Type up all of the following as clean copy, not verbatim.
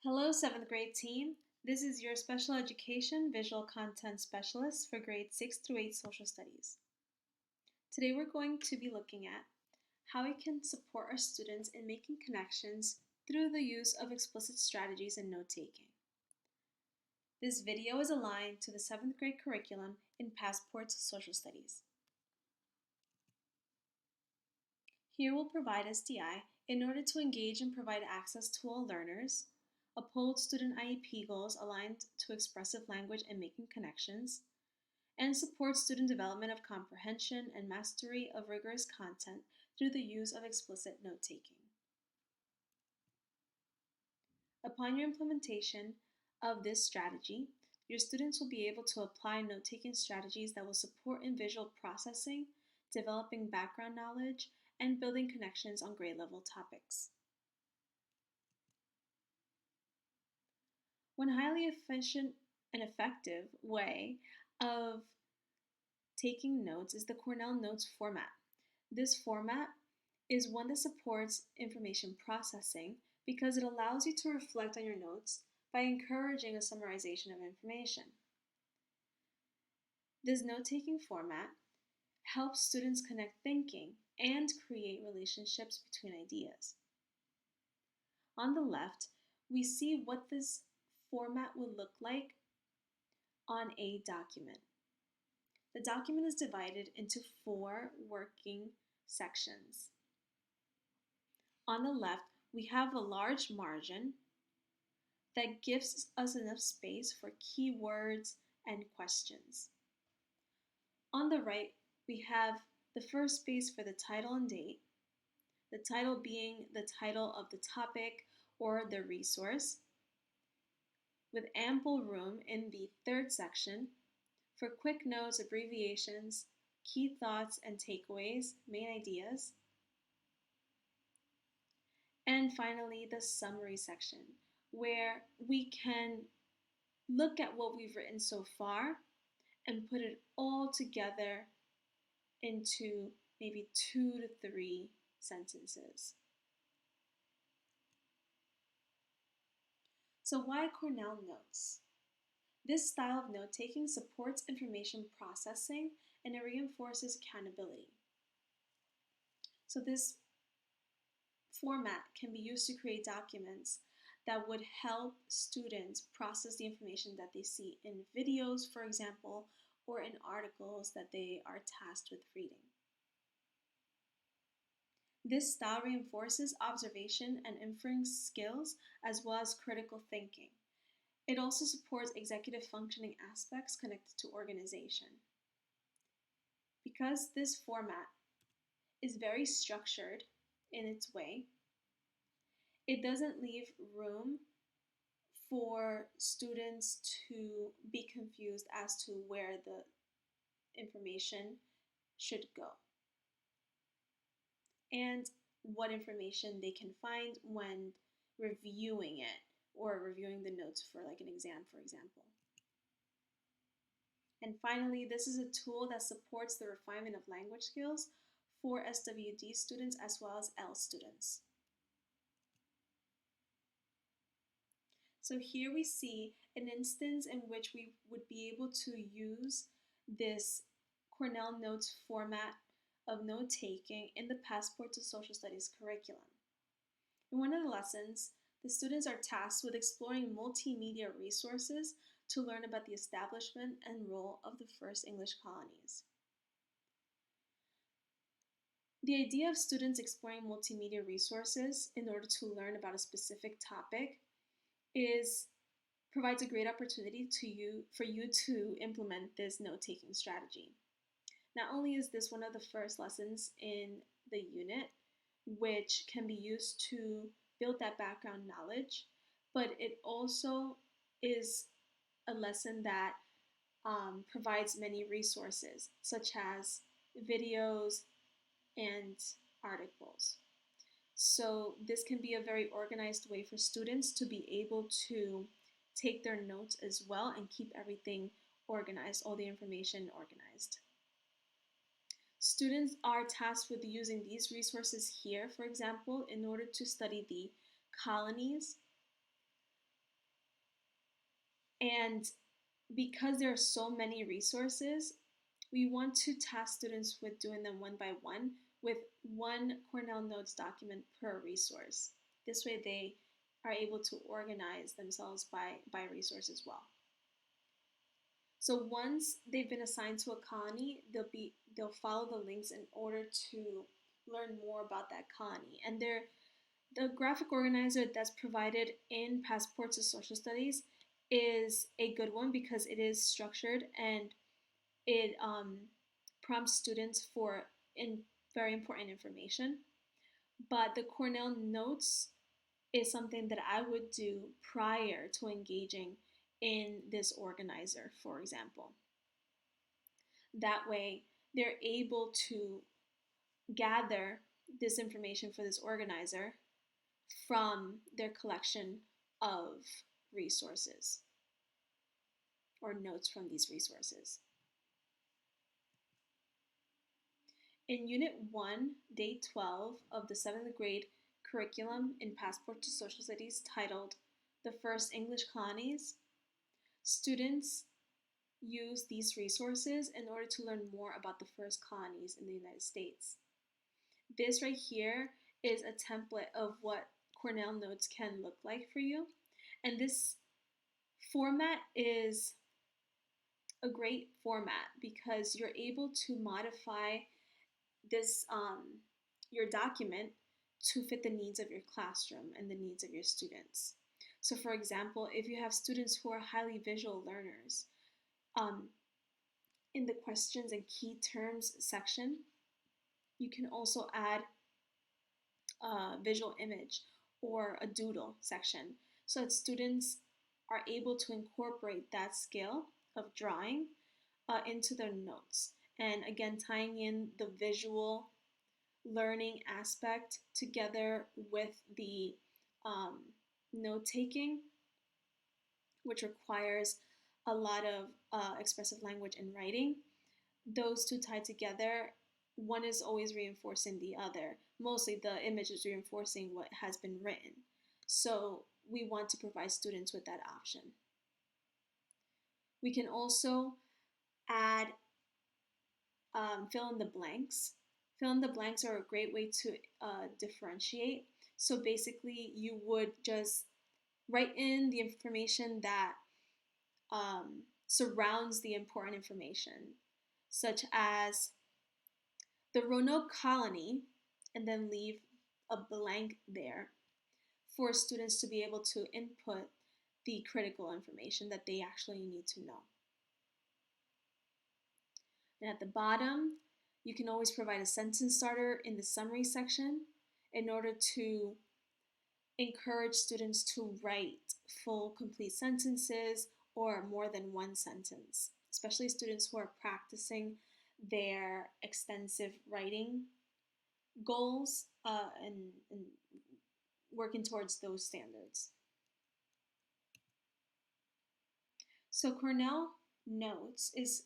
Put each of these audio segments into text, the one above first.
Hello, 7th grade team. This is your special education visual content specialist for grades 6 through 8 social studies. Today we're going to be looking at how we can support our students in making connections through the use of explicit strategies in note-taking. This video is aligned to the 7th grade curriculum in Passport Social Studies. Here we'll provide SDI in order to engage and provide access to all learners, uphold student IEP goals aligned to expressive language and making connections, and support student development of comprehension and mastery of rigorous content through the use of explicit note-taking. Upon your implementation of this strategy, your students will be able to apply note-taking strategies that will support in visual processing, developing background knowledge, and building connections on grade level topics. One highly efficient and effective way of taking notes is the Cornell Notes format. This format is one that supports information processing because it allows you to reflect on your notes by encouraging a summarization of information. This note-taking format helps students connect thinking and create relationships between ideas. On the left, we see what this format would look like on a document. The document is divided into 4 working sections. On the left, we have a large margin that gives us enough space for keywords and questions. On the right, we have the first space for the title and date, the title being the title of the topic or the resource, with ample room in the third section for quick notes, abbreviations, key thoughts and takeaways, main ideas. And finally, the summary section, where we can look at what we've written so far and put it all together into maybe 2 to 3 sentences. So why Cornell Notes? This style of note-taking supports information processing and it reinforces accountability. So this format can be used to create documents that would help students process the information that they see in videos, for example, or in articles that they are tasked with reading. This style reinforces observation and inference skills as well as critical thinking. It also supports executive functioning aspects connected to organization. Because this format is very structured in its way, it doesn't leave room for students to be confused as to where the information should go and what information they can find when reviewing it or reviewing the notes for like an exam, for example. And finally, this is a tool that supports the refinement of language skills for SWD students as well as L students. So here we see an instance in which we would be able to use this Cornell Notes format of note-taking in the Passport to Social Studies curriculum. In one of the lessons, the students are tasked with exploring multimedia resources to learn about the establishment and role of the first English colonies. The idea of students exploring multimedia resources in order to learn about a specific topic provides a great opportunity for you to implement this note-taking strategy. Not only is this one of the first lessons in the unit, which can be used to build that background knowledge, but it also is a lesson that provides many resources, such as videos and articles. So this can be a very organized way for students to be able to take their notes as well and keep everything organized, all the information organized. Students are tasked with using these resources here, for example, in order to study the colonies And because there are so many resources, we want to task students with doing them one by one with one Cornell Notes document per resource. This way they are able to organize themselves by resource as well. So once they've been assigned to a colony, they'll follow the links in order to learn more about that colony. And the graphic organizer that's provided in Passport to Social Studies is a good one because it is structured and it prompts students for very important information. But the Cornell Notes is something that I would do prior to engaging in this organizer, for example. That way, they're able to gather this information for this organizer from their collection of resources or notes from these resources. In Unit 1, Day 12 of the 7th grade curriculum in Passport to Social Studies titled The First English Colonies, students use these resources in order to learn more about the first colonies in the United States. This right here is a template of what Cornell Notes can look like for you. And this format is a great format because you're able to modify this your document to fit the needs of your classroom and the needs of your students. So for example, if you have students who are highly visual learners, in the questions and key terms section, you can also add a visual image or a doodle section so that students are able to incorporate that skill of drawing into their notes. And again, tying in the visual learning aspect together with the note-taking, which requires a lot of expressive language and writing. Those two tied together, one is always reinforcing the other. Mostly the image is reinforcing what has been written. So we want to provide students with that option. We can also add fill in the blanks. Fill in the blanks are a great way to differentiate. So basically you would just write in the information that surrounds the important information, such as the Roanoke colony, and then leave a blank there for students to be able to input the critical information that they actually need to know. And at the bottom, you can always provide a sentence starter in the summary section in order to encourage students to write full, complete sentences or more than one sentence, especially students who are practicing their extensive writing goals and working towards those standards. So Cornell Notes is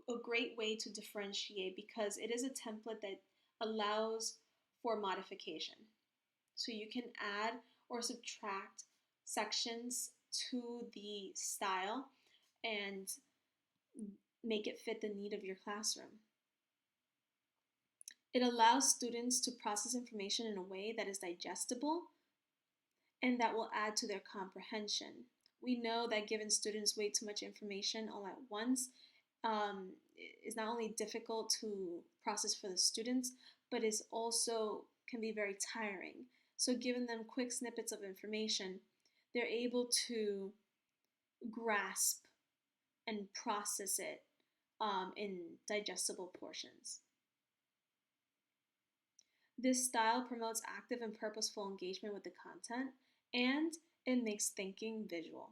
a great way to differentiate because it is a template that allows for modification. So you can add or subtract sections to the style and make it fit the need of your classroom. It allows students to process information in a way that is digestible and that will add to their comprehension. We know that giving students way too much information all at once is not only difficult to process for the students, but is also can be very tiring. So giving them quick snippets of information, they're able to grasp and process it in digestible portions. This style promotes active and purposeful engagement with the content, and it makes thinking visual.